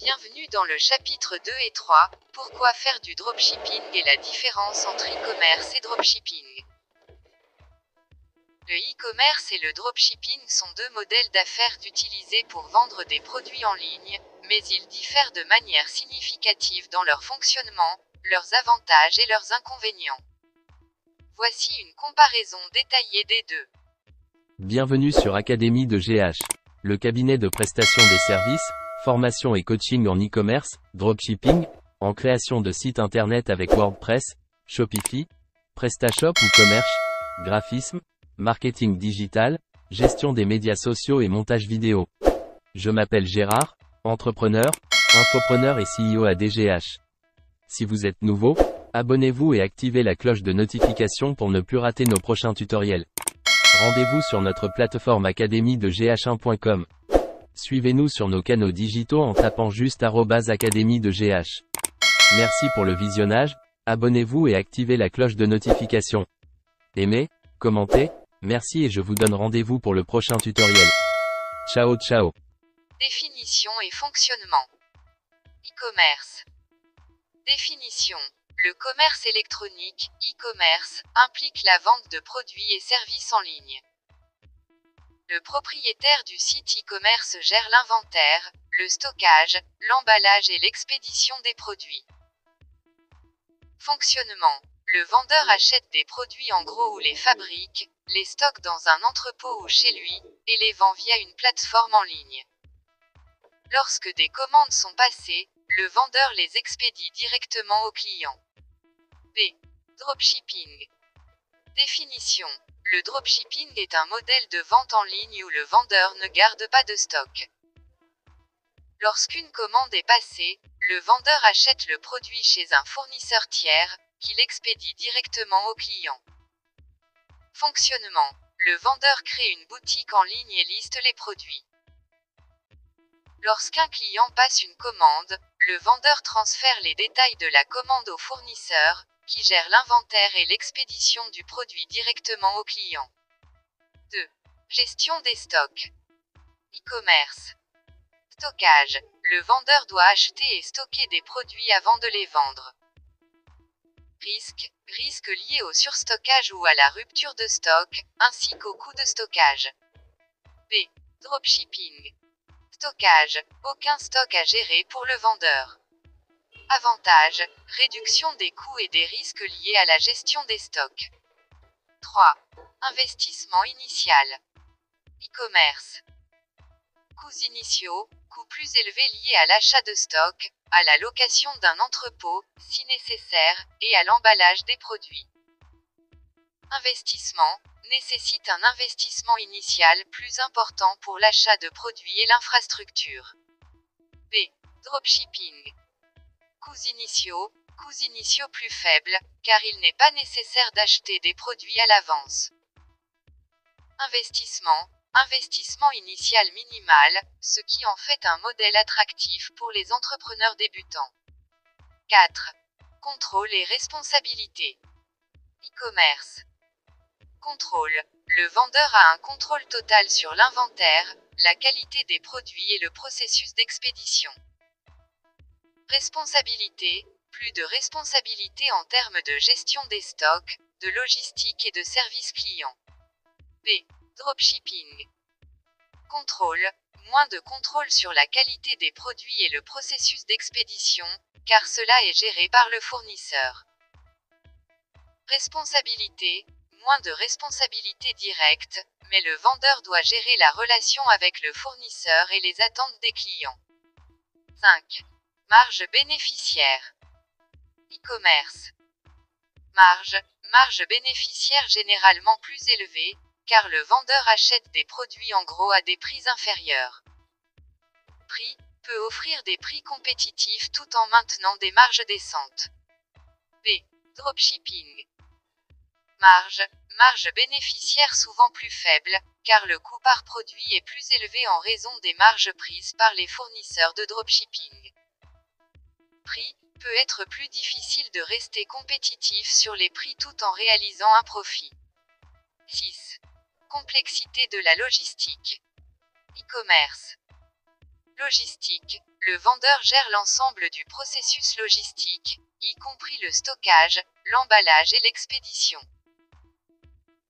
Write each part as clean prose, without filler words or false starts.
Bienvenue dans le chapitre 2 et 3, pourquoi faire du dropshipping et la différence entre e-commerce et dropshipping. Le e-commerce et le dropshipping sont deux modèles d'affaires utilisés pour vendre des produits en ligne, mais ils diffèrent de manière significative dans leur fonctionnement, leurs avantages et leurs inconvénients. Voici une comparaison détaillée des deux. Bienvenue sur Académie de GH, le cabinet de prestation des services, formation et coaching en e-commerce, dropshipping, en création de sites internet avec WordPress, Shopify, PrestaShop ou Commerce, graphisme, marketing digital, gestion des médias sociaux et montage vidéo. Je m'appelle Gérard, entrepreneur, infopreneur et CEO à DGH. Si vous êtes nouveau, abonnez-vous et activez la cloche de notification pour ne plus rater nos prochains tutoriels. Rendez-vous sur notre plateforme academie-de-gh1.com. Suivez-nous sur nos canaux digitaux en tapant juste @académie de GH. Merci pour le visionnage, abonnez-vous et activez la cloche de notification. Aimez, commentez, merci et je vous donne rendez-vous pour le prochain tutoriel. Ciao ciao. Définition et fonctionnement. E-commerce. Définition. Le commerce électronique, e-commerce, implique la vente de produits et services en ligne. Le propriétaire du site e-commerce gère l'inventaire, le stockage, l'emballage et l'expédition des produits. Fonctionnement. Le vendeur achète des produits en gros ou les fabrique, les stocke dans un entrepôt ou chez lui, et les vend via une plateforme en ligne. Lorsque des commandes sont passées, le vendeur les expédie directement au client. B. Dropshipping. Définition. Le dropshipping est un modèle de vente en ligne où le vendeur ne garde pas de stock. Lorsqu'une commande est passée, le vendeur achète le produit chez un fournisseur tiers, qui l'expédie directement au client. Fonctionnement. Le vendeur crée une boutique en ligne et liste les produits. Lorsqu'un client passe une commande, le vendeur transfère les détails de la commande au fournisseur, qui gère l'inventaire et l'expédition du produit directement au client. 2. Gestion des stocks. E-commerce. Stockage. Le vendeur doit acheter et stocker des produits avant de les vendre. Risque. Risque lié au surstockage ou à la rupture de stock, ainsi qu'au coût de stockage. B. Dropshipping. Stockage. Aucun stock à gérer pour le vendeur. Avantage. Réduction des coûts et des risques liés à la gestion des stocks. 3. Investissement initial. E-commerce. Coûts initiaux. Coûts plus élevés liés à l'achat de stock, à la location d'un entrepôt, si nécessaire, et à l'emballage des produits. Investissement. Nécessite un investissement initial plus important pour l'achat de produits et l'infrastructure. B. Dropshipping. Coûts initiaux plus faibles, car il n'est pas nécessaire d'acheter des produits à l'avance. Investissement initial minimal, ce qui en fait un modèle attractif pour les entrepreneurs débutants. 4. Contrôle et responsabilité. E-commerce. Contrôle. Le vendeur a un contrôle total sur l'inventaire, la qualité des produits et le processus d'expédition. Responsabilité. Plus de responsabilité en termes de gestion des stocks, de logistique et de service client. B. Dropshipping. Contrôle. Moins de contrôle sur la qualité des produits et le processus d'expédition, car cela est géré par le fournisseur. Responsabilité. Moins de responsabilité directe, mais le vendeur doit gérer la relation avec le fournisseur et les attentes des clients. 5. Marge bénéficiaire. E-commerce. Marge bénéficiaire généralement plus élevée, car le vendeur achète des produits en gros à des prix inférieurs. Prix, peut offrir des prix compétitifs tout en maintenant des marges décentes. B. Dropshipping. Marge bénéficiaire souvent plus faible, car le coût par produit est plus élevé en raison des marges prises par les fournisseurs de dropshipping. Prix, peut être plus difficile de rester compétitif sur les prix tout en réalisant un profit. 6. Complexité de la logistique. E-commerce. Logistique. Le vendeur gère l'ensemble du processus logistique, y compris le stockage, l'emballage et l'expédition.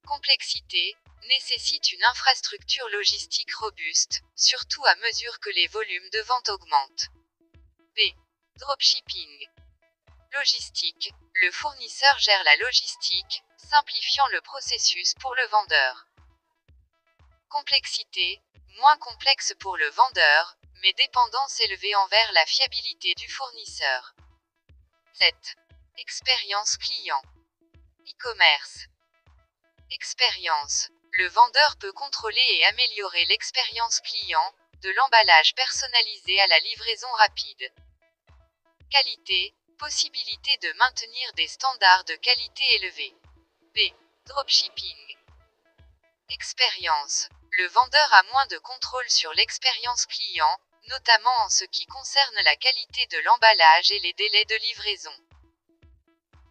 Complexité. Nécessite une infrastructure logistique robuste, surtout à mesure que les volumes de vente augmentent. B. Dropshipping. Logistique. Le fournisseur gère la logistique, simplifiant le processus pour le vendeur. Complexité. Moins complexe pour le vendeur, mais dépendance élevée envers la fiabilité du fournisseur. 7. Expérience client. E-commerce. Expérience. Le vendeur peut contrôler et améliorer l'expérience client, de l'emballage personnalisé à la livraison rapide. Qualité. Possibilité de maintenir des standards de qualité élevés. B. Dropshipping. Expérience. Le vendeur a moins de contrôle sur l'expérience client, notamment en ce qui concerne la qualité de l'emballage et les délais de livraison.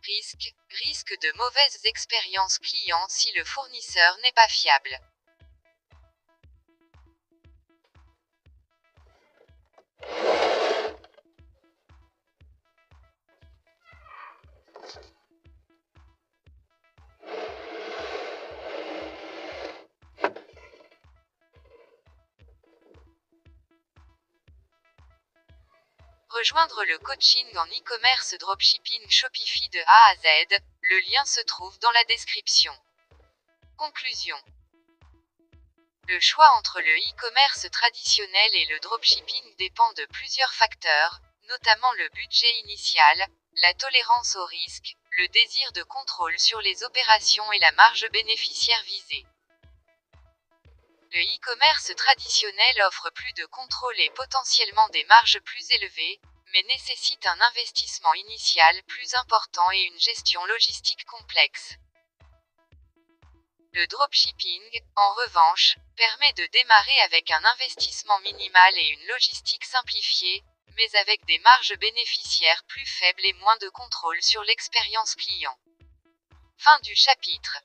Risque. Risque de mauvaises expériences clients si le fournisseur n'est pas fiable. Rejoindre le coaching en e-commerce dropshipping Shopify de A à Z, le lien se trouve dans la description. Conclusion. Le choix entre le e-commerce traditionnel et le dropshipping dépend de plusieurs facteurs, notamment le budget initial, la tolérance au risque, le désir de contrôle sur les opérations et la marge bénéficiaire visée. Le e-commerce traditionnel offre plus de contrôle et potentiellement des marges plus élevées, mais nécessite un investissement initial plus important et une gestion logistique complexe. Le dropshipping, en revanche, permet de démarrer avec un investissement minimal et une logistique simplifiée, mais avec des marges bénéficiaires plus faibles et moins de contrôle sur l'expérience client. Fin du chapitre.